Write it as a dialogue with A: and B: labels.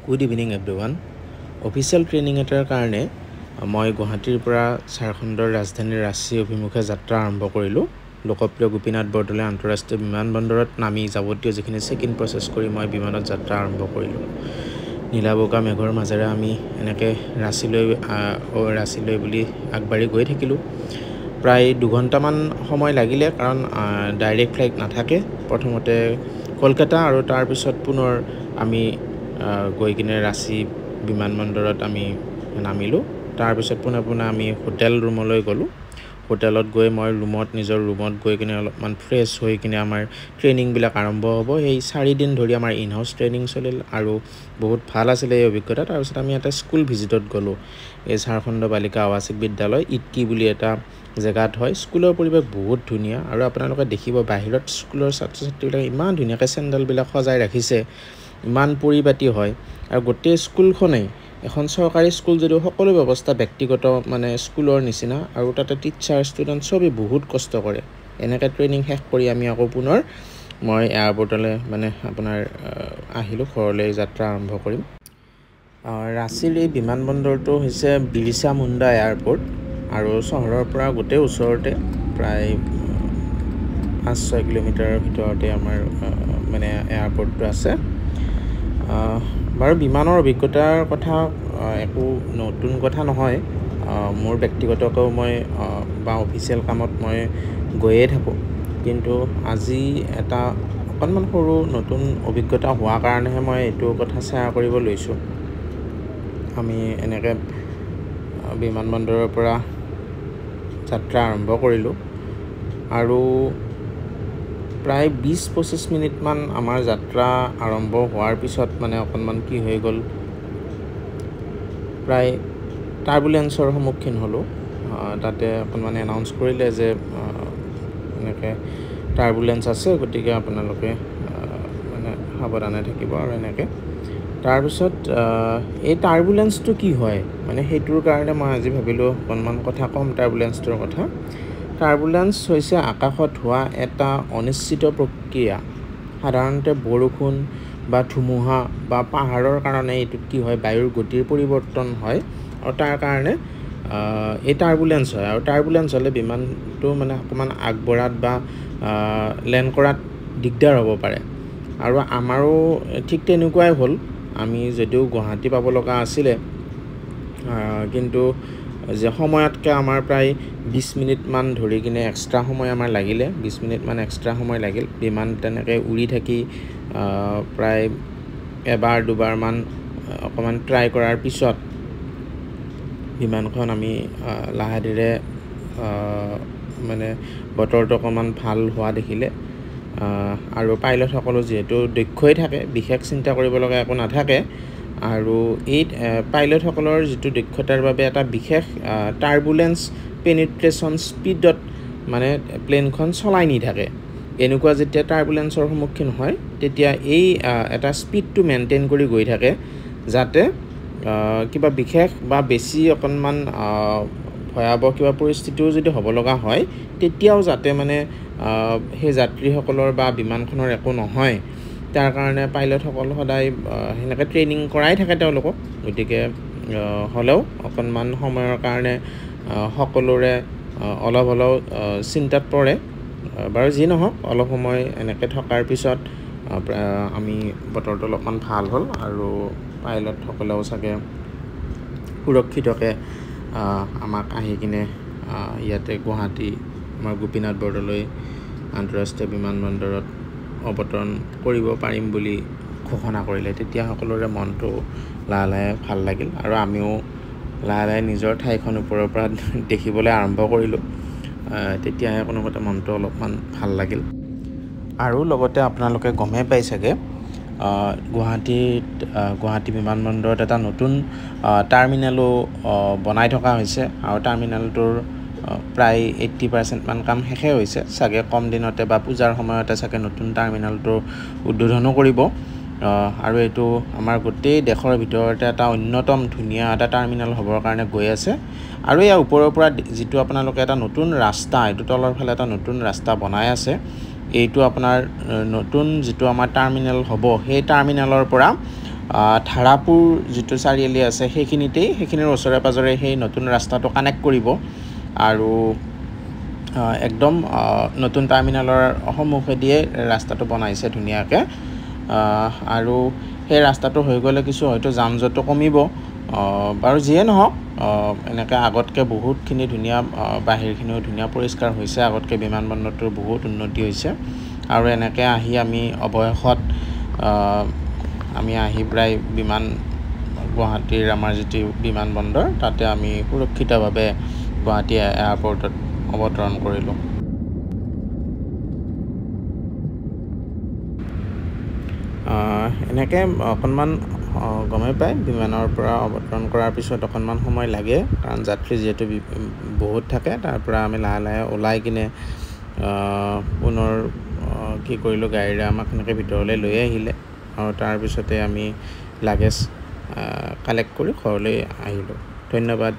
A: Good evening everyone. Official training এটাৰ কাৰণে মই গুৱাহাটীৰ পৰা ঝাৰখণ্ডৰ ৰাজধানী ৰাঁচী অভিমুখে যাত্ৰা আৰম্ভ কৰিলোঁ। লোকপ্ৰিয় গোপীনাথ বৰদলৈ আন্তঃৰাষ্ট্ৰীয় বিমানবন্দৰত নামি যাৱতীয় যিখিনি চেক ইন প্ৰচেছ কৰি মই বিমানত যাত্ৰা আৰম্ভ কৰিলোঁ। নীলা-বগা মেঘৰ মাজেৰে আমি এনেকৈ ৰাঁচীলৈ বুলি আগবাঢ়ি গৈ থাকিলোঁ। প্ৰায় 2 ঘণ্টামান সময় লাগিলে, কাৰণ ডাইৰেক্ট ফ্লাইট নাথাকে। প্ৰথমতে কলকাতা আৰু তাৰপিছত পুনৰ আমি গৈ কিনে ৰাঁচী বিমানবন্দৰত আমি নামিলোঁ। তাৰপিছত পোনে আমি হোটেল ৰুমলৈ গ'লোঁ। হোটেলত গৈ মই নিজৰ ৰুমত গৈ কিনে অলপমান ফ্ৰেছ হৈ কিনে আমাৰ ট্ৰেইনিংবিলাক আৰম্ভ হ'ব। এই 4 দিন ধৰি আমাৰ ইন হাউচ ট্ৰেইনিং চলিল আৰু বহুত ভাল আছিলে এই অভিজ্ঞতা। তাৰপিছত আমি এটা স্কুল ভিজিটত গ'লোঁ। এই ঝাৰখণ্ড বালিকা আৱাসিক বিদ্যালয় ইটকি বুলি এটা জেগাত হয়। স্কুলৰ পৰিৱেশ বহুত ধুনীয়া আৰু আপোনালোকে দেখিব বাহিৰত স্কুলৰ ছাত্ৰ ছাত্ৰীবিলাকে ইমান ধুনীয়াকৈ চেণ্ডেলবিলাক সজাই ৰাখিছে, ইমান পৰিপাটি হয়। আৰু গোটেই স্কুলখনেই এখন চৰকাৰী স্কুল যদিও সকলো ব্যৱস্থা ব্যক্তিগত স্কুলৰ নিচিনা, আৰু তাতে টিচাৰ ষ্টুডেণ্ট চবেই বহুত কষ্ট কৰে। এনেকৈ ট্ৰেইনিং শেষ কৰি আমি আকৌ পুনৰ মই এয়াৰপৰ্টলৈ আপোনাৰ আহিলোঁ, ঘৰলৈ যাত্ৰা আৰম্ভ কৰিম। ৰাঁচীৰ এই বিমানবন্দৰটো হৈছে বিৰছা মুণ্ডা এয়াৰপৰ্ট আৰু চহৰৰ পৰা গোটেই ওচৰতে, প্ৰায় 5-6 কিলোমিটাৰৰ ভিতৰতে আমাৰ এয়াৰপৰ্টটো আছে। বাৰু বিমানৰ অভিজ্ঞতাৰ কথা একো নতুন কথা নহয়। মোৰ ব্যক্তিগতকৈও মই অফিচিয়েল কামত মই গৈয়ে থাকোঁ, কিন্তু আজি এটা অকণমান সৰু নতুন অভিজ্ঞতা হোৱাৰ কাৰণেহে মই এইটো কথা শ্বেয়াৰ কৰিব লৈছোঁ। আমি এনেকৈ বিমানবন্দৰৰ পৰা যাত্ৰা আৰম্ভ কৰিলোঁ আৰু প্ৰায় 20-25 মিনিটমান আমাৰ যাত্ৰা আৰম্ভ হোৱাৰ পিছত অকণমান কি হৈ গ'ল, প্ৰায় টাৰ্বুলেঞ্চৰ সন্মুখীন হ'লোঁ। তাতে অকণমান এনাউন্স কৰিলে যে এনেকৈ টাৰ্বুলেঞ্চ আছে, গতিকে আপোনালোকে সাৱধানে থাকিব আৰু এনেকৈ। তাৰপিছত এই টাৰ্বুলেঞ্চটো কি হয় সেইটোৰ কাৰণে মই আজি ভাবিলোঁ অকণমান কথা ক'ম টাৰ্বুলেঞ্চটোৰ কথা। টাৰ্বুলেঞ্চ হৈছে আকাশত হোৱা এটা অনিশ্চিত প্ৰক্ৰিয়া। সাধাৰণতে বৰষুণ বা ধুমুহা বা পাহাৰৰ কাৰণে এইটোত কি হয়, বায়ুৰ গতিৰ পৰিৱৰ্তন হয় আৰু তাৰ কাৰণে এই টাৰ্বুলেঞ্চ হয়। আৰু টাৰ্বুলেঞ্চ হ'লে বিমানটো অকণমান আগবঢ়াত বা লেণ্ড কৰাত দিগদাৰ হ'ব পাৰে। আৰু আমাৰো ঠিক তেনেকুৱাই হ'ল। আমি যদিও গুৱাহাটী পাব লগা আছিলে, কিন্তু যে সময়তকৈ আমাৰ প্ৰায় 20 মিনিটমান ধৰি কিনে এক্সট্ৰা সময় আমাৰ লাগিলে, 20 মিনিটমান এক্সট্ৰা সময় লাগিল। বিমান তেনেকৈ উৰি থাকি প্ৰায় এবাৰ-দুবাৰমান অকণমান ট্ৰাই কৰাৰ পিছত বিমানখন আমি লাহে ধীৰে বতৰটো অকণমান ভাল হোৱা দেখিলে আৰু পাইলটসকলো যিহেতু দক্ষই থাকে, বিশেষ চিন্তা কৰিব লগা একো নাথাকে। আৰু এই পাইলটসকলৰ যিটো দক্ষতাৰ বাবে এটা বিশেষ টাৰ্বুলেঞ্চ পেনিট্ৰেশ্যন স্পীডত প্লেনখন চলাই নি থাকে। এনেকুৱা যেতিয়া টাৰ্বুলেঞ্চৰ সন্মুখীন হয়, তেতিয়া এই এটা স্পীডটো মেইনটেইন কৰি গৈ থাকে, যাতে কিবা বিশেষ বা বেছি অকণমান ভয়াৱহ কিবা পৰিস্থিতিও যদি হ'ব লগা হয়, তেতিয়াও যাতে সেই যাত্ৰীসকলৰ বা বিমানখনৰ একো নহয়, তাৰ কাৰণে পাইলটসকল সদায় সেনেকৈ ট্ৰেইনিং কৰাই থাকে তেওঁলোকক। গতিকে হ'লেও অকণমান সময়ৰ কাৰণে সকলোৰে অলপ হ'লেও চিন্তাত পৰে। বাৰু যি নহওক, অলপ সময় এনেকৈ থকাৰ পিছত আমি বতৰটো অলপমান ভাল হ'ল আৰু পাইলটসকলেও চাগে সুৰক্ষিতকৈ আমাক আহি কিনে ইয়াতে গুৱাহাটী আমাৰ গোপীনাথ বৰদলৈ আন্তঃৰাষ্ট্ৰীয় বিমানবন্দৰত অৱতৰণ কৰিব পাৰিম বুলি ঘোষণা কৰিলে। তেতিয়া সকলোৰে মনটো লাহে লাহে ভাল লাগিল আৰু আমিও লাহে লাহে নিজৰ ঠাইখন ওপৰৰ পৰা দেখিবলৈ আৰম্ভ কৰিলোঁ। তেতিয়াহে কোনোমতে মনটো অলপমান ভাল লাগিল। আৰু লগতে আপোনালোকে গমেই পাই চাগে, গুৱাহাটী বিমানবন্দৰত এটা নতুন টাৰ্মিনেলো বনাই থকা হৈছে আৰু টাৰ্মিনেলটোৰ প্ৰায় 80% কাম শেষে হৈছে। চাগে কম দিনতে বা পূজাৰ সময়তে চাগে নতুন টাৰ্মিনেলটো উদ্বোধনো কৰিব। আৰু এইটো আমাৰ গোটেই দেশৰ ভিতৰতে এটা অন্যতম ধুনীয়া এটা টাৰ্মিনেল হ'বৰ কাৰণে গৈ আছে। আৰু ইয়াৰ ওপৰৰ পৰা যিটো আপোনালোকে এটা নতুন ৰাস্তা, এইটো তলৰ ফালে এটা নতুন ৰাস্তা বনাই আছে, এইটো আপোনাৰ নতুন যিটো আমাৰ টাৰ্মিনেল হ'ব, সেই টাৰ্মিনেলৰ পৰা ধাৰাপুৰ যিটো চাৰিআলি আছে সেইখিনিৰ ওচৰে পাজৰে সেই নতুন ৰাস্তাটো কানেক্ট কৰিব আৰু একদম নতুন টাৰ্মিনেলৰ সন্মুখেদিয়ে ৰাস্তাটো বনাইছে ধুনীয়াকৈ আৰু সেই ৰাস্তাটো হৈ গ'লে কিছু হয়তো যান জঁটটো কমিব বাৰু যিয়ে নহওক এনেকৈ আগতকৈ বহুতখিনি ধুনীয়া বাহিৰখিনিও ধুনীয়া পৰিষ্কাৰ হৈছে আগতকৈ বিমানবন্দৰটোৰ বহুত উন্নতি হৈছে আৰু এনেকৈ আহি আমি অৱশেষত আমি আহি প্ৰায় গুৱাহাটীৰ আমাৰ যিটো বিমানবন্দৰ তাতে আমি সুৰক্ষিতভাৱে গুৱাহাটী এয়াৰপৰ্টত অৱতৰণ কৰিলোঁ এনেকৈ অকণমান গমেই পায় বিমানৰ পৰা অৱতৰণ কৰাৰ পিছত অকণমান সময় লাগে কাৰণ যাত্ৰী যিহেতু বহুত থাকে তাৰ পৰা আমি লাহে লাহে ওলাই কিনে পুনৰ কি কৰিলোঁ গাড়ীৰে আমাক এনেকৈ ভিতৰলৈ লৈ আহিলে আৰু তাৰপিছতে আমি লাগেজ কালেক্ট কৰি ঘৰলৈ আহিলোঁ ধন্যবাদ